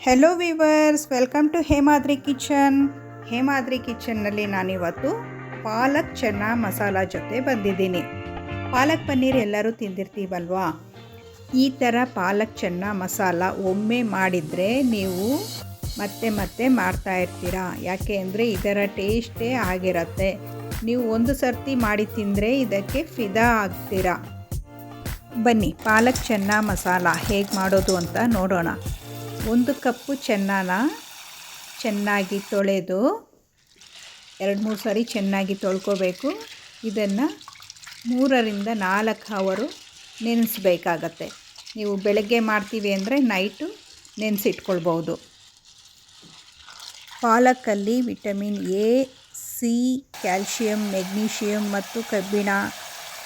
Hello viewers, welcome to Hemadri kitchen. Hemadri ಕಿಚನ್ನಲ್ಲಿ ನಾನಿವತ್ತು ಪಾಲಕ್ ಚೆನ್ನ ಮಸಾಲ ಜೊತೆ ಬಂದಿದ್ದೀನಿ. ಪಾಲಕ್ ಪನ್ನೀರ್ ಎಲ್ಲರೂ ತಿಂದಿರ್ತೀವಲ್ವಾ? ಈ ಥರ ಪಾಲಕ್ ಚೆನ್ನ ಮಸಾಲ ಒಮ್ಮೆ ಮಾಡಿದರೆ ನೀವು ಮತ್ತೆ ಮತ್ತೆ ಮಾಡ್ತಾ ಇರ್ತೀರಾ. ಯಾಕೆ ಅಂದರೆ ಇದರ ಟೇಸ್ಟೇ ಆಗಿರುತ್ತೆ. ನೀವು ಒಂದು ಸರ್ತಿ ಮಾಡಿ ತಿಂದರೆ ಇದಕ್ಕೆ ಫಿದಾ ಆಗ್ತೀರಾ. ಬನ್ನಿ ಪಾಲಕ್ ಚೆನ್ನ ಮಸಾಲ ಹೇಗೆ ಮಾಡೋದು ಅಂತ ನೋಡೋಣ. 1 ಕಪ್ಪು ಚೆನ್ನನ ಚೆನ್ನಾಗಿ ತೊಳೆದು 2-3 ಸಾರಿ ಚೆನ್ನಾಗಿ ತೊಳ್ಕೊಬೇಕು. ಇದನ್ನು 3ರಿಂದ 4 ಅವರ್ ನೆನೆಸಬೇಕಾಗತ್ತೆ. ನೀವು ಬೆಳಗ್ಗೆ ಮಾಡ್ತೀವಿ ಅಂದರೆ ನೈಟು ನೆನೆಸಿಟ್ಕೊಳ್ಬೋದು. ಪಾಲಕಲ್ಲಿ vitamin A, C, calcium, magnesium ಮತ್ತು ಕಬ್ಬಿಣ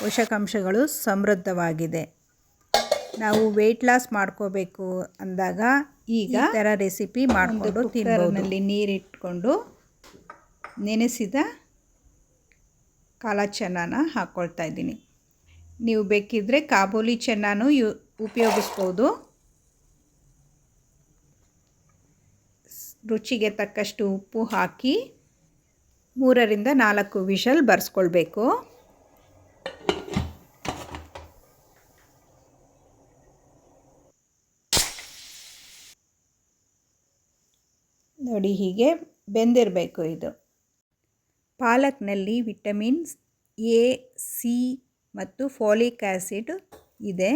ಪೋಷಕಾಂಶಗಳು ಸಮೃದ್ಧವಾಗಿದೆ. ನಾವು ವೆಯ್ಟ್ ಲಾಸ್ ಮಾಡ್ಕೋಬೇಕು ಅಂದಾಗ ಈಗ ಈ ಥರ ರೆಸಿಪಿ ಮಾಡಿಕೊಂಡು ಕುಕ್ಕರ್ನಲ್ಲಿ ನೀರಿಟ್ಕೊಂಡು ನೆನೆಸಿದ ಕಾಲ ಚೆನ್ನನ ಹಾಕ್ಕೊಳ್ತಾ ಇದ್ದೀನಿ. ನೀವು ಬೇಕಿದ್ದರೆ ಕಾಬೂಲಿ ಚೆನ್ನನೂ ಉಪಯೋಗಿಸ್ಬೋದು. ರುಚಿಗೆ ತಕ್ಕಷ್ಟು ಉಪ್ಪು ಹಾಕಿ 3ರಿಂದ 4 ವಿಷಲ್ ಬರ್ಸ್ಕೊಳ್ಬೇಕು. ನೋಡಿ, ಹೀಗೆ ಬೆಂದಿರಬೇಕು. ಇದು ಪಾಲಕ್ನಲ್ಲಿ ವಿಟಮಿನ್ಸ್ ಎ, ಸಿ ಮತ್ತು ಫೋಲಿಕ್ ಆ್ಯಸಿಡ್ ಇದೆ.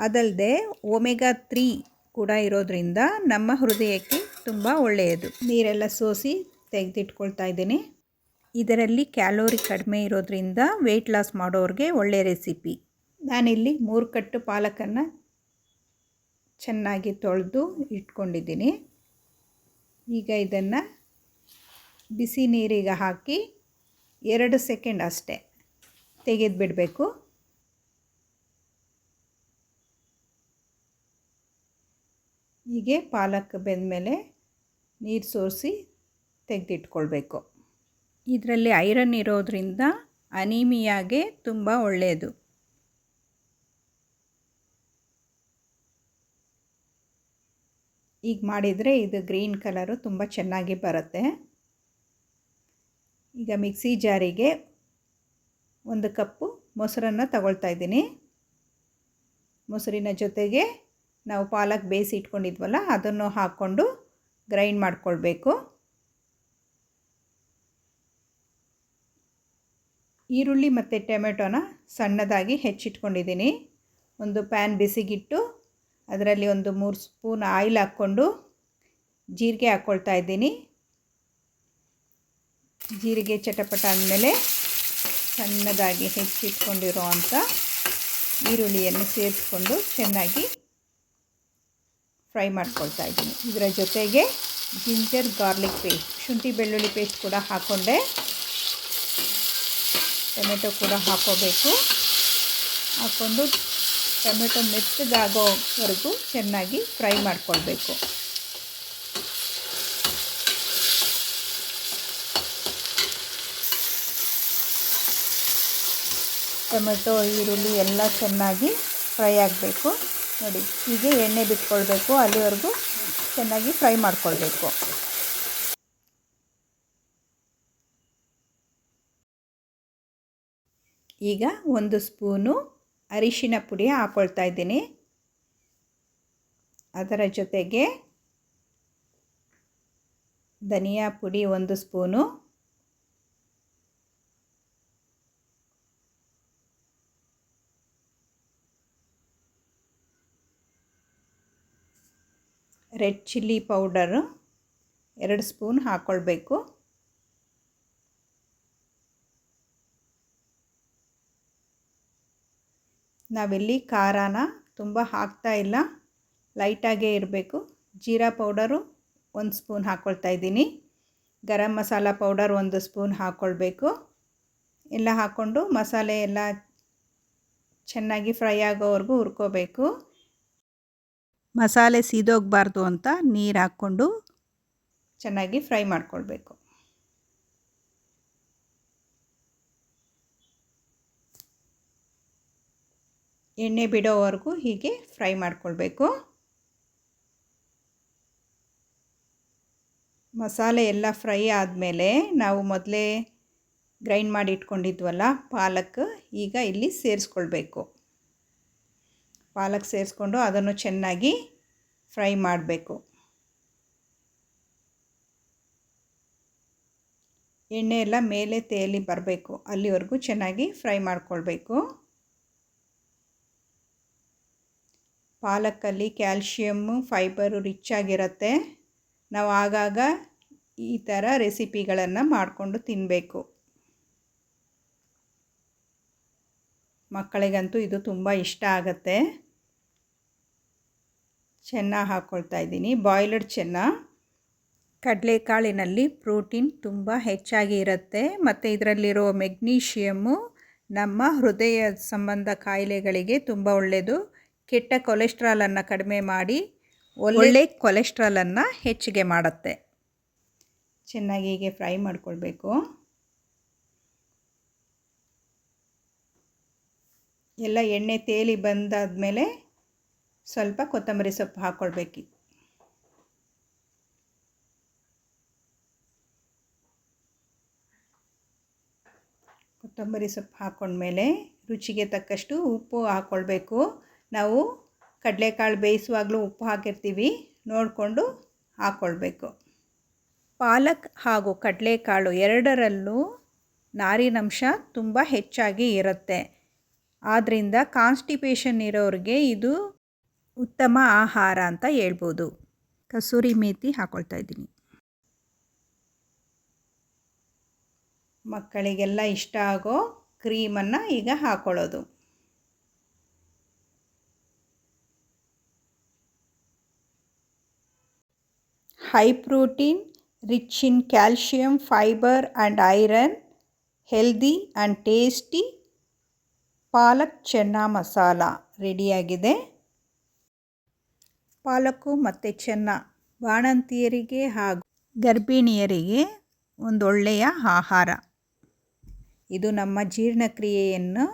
ಅದಲ್ಲದೆ ಒಮೆಗಾ 3 ಕೂಡ ಇರೋದ್ರಿಂದ ನಮ್ಮ ಹೃದಯಕ್ಕೆ ತುಂಬ ಒಳ್ಳೆಯದು. ನೀರೆಲ್ಲ ಸೋಸಿ ತೆಗೆದಿಟ್ಕೊಳ್ತಾ ಇದ್ದೀನಿ. ಇದರಲ್ಲಿ ಕ್ಯಾಲೋರಿ ಕಡಿಮೆ ಇರೋದ್ರಿಂದ ವೆಯ್ಟ್ ಲಾಸ್ ಮಾಡೋರಿಗೆ ಒಳ್ಳೆಯ ರೆಸಿಪಿ. ನಾನಿಲ್ಲಿ 3 ಕಟ್ಟು ಪಾಲಕನ್ನು ಚೆನ್ನಾಗಿ ತೊಳೆದು ಇಟ್ಕೊಂಡಿದ್ದೀನಿ. ಈಗ ಇದನ್ನು ಬಿಸಿ ನೀರಿಗೆ ಹಾಕಿ 2 ಸೆಕೆಂಡ್ ಅಷ್ಟೇ ತೆಗೆದುಬಿಡಬೇಕು. ಹೀಗೆ ಪಾಲಕ್ ಬೆಂದಮೇಲೆ ನೀರು ಸೋಸಿ ತೆಗೆದಿಟ್ಕೊಳ್ಬೇಕು. ಇದರಲ್ಲಿ ಐರನ್ ಇರೋದ್ರಿಂದ ಅನೀಮಿಯಾಗೆ ತುಂಬ ಒಳ್ಳೆಯದು. ಈಗ ಮಾಡಿದರೆ ಇದು ಗ್ರೀನ್ ಕಲರು ತುಂಬ ಚೆನ್ನಾಗಿ ಬರುತ್ತೆ. ಈಗ ಮಿಕ್ಸಿ ಜಾರಿಗೆ 1 ಕಪ್ಪು ಮೊಸರನ್ನು ತಗೊಳ್ತಾ ಇದ್ದೀನಿ. ಮೊಸರಿನ ಜೊತೆಗೆ ನಾವು ಪಾಲಕ್ ಬೇಯಿಸಿ ಇಟ್ಕೊಂಡಿದ್ವಲ್ಲ ಅದನ್ನು ಹಾಕ್ಕೊಂಡು ಗ್ರೈಂಡ್ ಮಾಡ್ಕೊಳ್ಬೇಕು. ಈರುಳ್ಳಿ ಮತ್ತು ಟೊಮೆಟೊನ ಸಣ್ಣದಾಗಿ ಹೆಚ್ಚಿಟ್ಕೊಂಡಿದ್ದೀನಿ. ಒಂದು ಪ್ಯಾನ್ ಬಿಸಿಗಿಟ್ಟು ಅದರಲ್ಲಿ 3 ಸ್ಪೂನ್ ಆಯಿಲ್ ಹಾಕ್ಕೊಂಡು ಜೀರಿಗೆ ಹಾಕ್ಕೊಳ್ತಾ ಇದ್ದೀನಿ. ಜೀರಿಗೆ ಚಟಪಟ ಅಂದಮೇಲೆ ಸಣ್ಣದಾಗಿ ಹೆಚ್ಚಿಟ್ಕೊಂಡಿರೋ ಅಂಥ ಈರುಳ್ಳಿಯನ್ನು ಸೇರಿಸ್ಕೊಂಡು ಚೆನ್ನಾಗಿ ಫ್ರೈ ಮಾಡ್ಕೊಳ್ತಾ ಇದ್ದೀನಿ. ಇದರ ಜೊತೆಗೆ ಜಿಂಜರ್ ಗಾರ್ಲಿಕ್ ಪೇಸ್ಟ್, ಶುಂಠಿ ಬೆಳ್ಳುಳ್ಳಿ ಪೇಸ್ಟ್ ಕೂಡ ಹಾಕ್ಕೊಂಡೆ. ಟೊಮೆಟೊ ಕೂಡ ಹಾಕ್ಕೋಬೇಕು. ಹಾಕ್ಕೊಂಡು ಟೊಮೆಟೊ ಮೆತ್ತಗಾಗೋವರೆಗೂ ಚೆನ್ನಾಗಿ ಫ್ರೈ ಮಾಡ್ಕೊಳ್ಬೇಕು. ಟೊಮೆಟೊ ಈರುಳ್ಳಿ ಎಲ್ಲ ಚೆನ್ನಾಗಿ ಫ್ರೈ ಆಗಬೇಕು. ನೋಡಿ, ಹೀಗೆ ಎಣ್ಣೆ ಬಿಟ್ಕೊಳ್ಬೇಕು. ಅಲ್ಲಿವರೆಗೂ ಚೆನ್ನಾಗಿ ಫ್ರೈ ಮಾಡ್ಕೊಳ್ಬೇಕು. ಈಗ 1 ಸ್ಪೂನು ಅರಿಶಿನ ಪುಡಿ ಹಾಕ್ಕೊಳ್ತಾ ಇದ್ದೀನಿ. ಅದರ ಜೊತೆಗೆ ಧನಿಯಾ ಪುಡಿ 1 spoon, red chilli powder 2 spoon ಹಾಕ್ಕೊಳ್ಬೇಕು. ನಾವಿಲ್ಲಿ ಖಾರನ ತುಂಬ ಹಾಕ್ತಾ ಇಲ್ಲ, ಲೈಟಾಗೇ ಇರಬೇಕು. ಜೀರಾ ಪೌಡರು 1 ಸ್ಪೂನ್ ಹಾಕ್ಕೊಳ್ತಾ ಇದ್ದೀನಿ. ಗರಂ ಮಸಾಲ ಪೌಡರ್ 1 ಸ್ಪೂನ್ ಹಾಕ್ಕೊಳ್ಬೇಕು. ಎಲ್ಲ ಹಾಕ್ಕೊಂಡು ಮಸಾಲೆ ಎಲ್ಲ ಚೆನ್ನಾಗಿ ಫ್ರೈ ಆಗೋವರೆಗೂ ಹುರ್ಕೋಬೇಕು. ಮಸಾಲೆ ಸೀದೋಗಬಾರ್ದು ಅಂತ ನೀರು ಹಾಕ್ಕೊಂಡು ಚೆನ್ನಾಗಿ ಫ್ರೈ ಮಾಡ್ಕೊಳ್ಬೇಕು. ಎಣ್ಣೆ ಬಿಡೋವರೆಗೂ ಹೀಗೆ ಫ್ರೈ ಮಾಡ್ಕೊಳ್ಬೇಕು. ಮಸಾಲೆ ಎಲ್ಲ ಫ್ರೈ ಆದಮೇಲೆ ನಾವು ಮೊದಲೇ ಗ್ರೈಂಡ್ ಮಾಡಿ ಇಟ್ಕೊಂಡಿದ್ವಲ್ಲ ಪಾಲಕ್, ಈಗ ಇಲ್ಲಿ ಸೇರಿಸ್ಕೊಳ್ಬೇಕು. ಪಾಲಕ್ ಸೇರಿಸ್ಕೊಂಡು ಅದನ್ನು ಚೆನ್ನಾಗಿ ಫ್ರೈ ಮಾಡಬೇಕು. ಎಣ್ಣೆ ಎಲ್ಲ ಮೇಲೆ ತೇಲಿ ಬರಬೇಕು, ಅಲ್ಲಿವರೆಗೂ ಚೆನ್ನಾಗಿ ಫ್ರೈ ಮಾಡ್ಕೊಳ್ಬೇಕು. ಪಾಲಕ್ಕಲ್ಲಿ ಕ್ಯಾಲ್ಶಿಯಮ್ಮು, ಫೈಬರು ರಿಚ್ ಆಗಿರುತ್ತೆ. ನಾವು ಆಗಾಗ ಈ ಥರ ರೆಸಿಪಿಗಳನ್ನು ಮಾಡಿಕೊಂಡು ತಿನ್ನಬೇಕು. ಮಕ್ಕಳಿಗಂತೂ ಇದು ತುಂಬ ಇಷ್ಟ ಆಗುತ್ತೆ. ಚೆನ್ನ ಹಾಕ್ಕೊಳ್ತಾ ಇದ್ದೀನಿ, ಬಾಯ್ಲ್ಡ್ ಚೆನ್ನ. ಕಡಲೆಕಾಳಿನಲ್ಲಿ ಪ್ರೋಟೀನ್ ತುಂಬ ಹೆಚ್ಚಾಗಿ ಇರುತ್ತೆ ಮತ್ತು ಇದರಲ್ಲಿರೋ ಮೆಗ್ನೀಷಿಯಮ್ಮು ನಮ್ಮ ಹೃದಯ ಸಂಬಂಧ ಕಾಯಿಲೆಗಳಿಗೆ ತುಂಬ ಒಳ್ಳೆಯದು. ಕೆಟ್ಟ ಕೊಲೆಸ್ಟ್ರಾಲನ್ನು ಕಡಿಮೆ ಮಾಡಿ ಒಳ್ಳೆ ಕೊಲೆಸ್ಟ್ರಾಲನ್ನು ಹೆಚ್ಚಿಗೆ ಮಾಡುತ್ತೆ. ಚೆನ್ನಾಗಿ ಹೀಗೆ ಫ್ರೈ ಮಾಡ್ಕೊಳ್ಬೇಕು. ಎಲ್ಲ ಎಣ್ಣೆ ತೇಲಿ ಬಂದಾದಮೇಲೆ ಸ್ವಲ್ಪ ಕೊತ್ತಂಬರಿ ಸೊಪ್ಪು ಹಾಕ್ಕೊಳ್ಬೇಕು. ಕೊತ್ತಂಬರಿ ಸೊಪ್ಪು ಹಾಕ್ಕೊಂಡ್ಮೇಲೆ ರುಚಿಗೆ ತಕ್ಕಷ್ಟು ಉಪ್ಪು ಹಾಕ್ಕೊಳ್ಬೇಕು. ನಾವು ಕಡಲೆಕಾಳು ಬೇಯಿಸುವಾಗಲೂ ಉಪ್ಪು ಹಾಕಿರ್ತೀವಿ, ನೋಡಿಕೊಂಡು ಹಾಕ್ಕೊಳ್ಬೇಕು. ಪಾಲಕ್ ಹಾಗೂ ಕಡಲೆಕಾಳು ಎರಡರಲ್ಲೂ ನಾರಿನಂಶ ತುಂಬ ಹೆಚ್ಚಾಗಿ ಇರುತ್ತೆ. ಆದ್ದರಿಂದ ಕಾನ್ಸ್ಟಿಪೇಷನ್ ಇರೋರಿಗೆ ಇದು ಉತ್ತಮ ಆಹಾರ ಅಂತ ಹೇಳ್ಬೋದು. ಕಸೂರಿ ಮೇಥಿ ಹಾಕ್ಕೊಳ್ತಾ ಇದ್ದೀನಿ. ಮಕ್ಕಳಿಗೆಲ್ಲ ಇಷ್ಟ ಆಗೋ ಕ್ರೀಮನ್ನು ಈಗ ಹಾಕ್ಕೊಳ್ಳೋದು. High protein, rich in calcium, fibre and iron, healthy and tasty palak chana masala ರೆಡಿಯಾಗಿದೆ. ಪಾಲಕ್ಕು ಮತ್ತು ಚೆನ್ನ ಬಾಣಂತಿಯರಿಗೆ ಹಾಗೂ ಗರ್ಭಿಣಿಯರಿಗೆ ಒಂದೊಳ್ಳೆಯ ಆಹಾರ. ಇದು ನಮ್ಮ ಜೀರ್ಣಕ್ರಿಯೆಯನ್ನು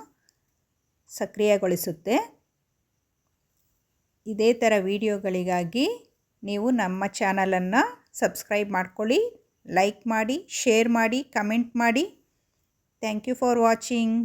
ಸಕ್ರಿಯಗೊಳಿಸುತ್ತೆ. ಇದೇ ಥರ ವಿಡಿಯೋಗಳಿಗಾಗಿ ನೀವು ನಮ್ಮ ಚಾನಲನ್ನು ಸಬ್ಸ್ಕ್ರೈಬ್ ಮಾಡ್ಕೊಳ್ಳಿ, ಲೈಕ್ ಮಾಡಿ, ಶೇರ್ ಮಾಡಿ, ಕಮೆಂಟ್ ಮಾಡಿ. Thank you for watching.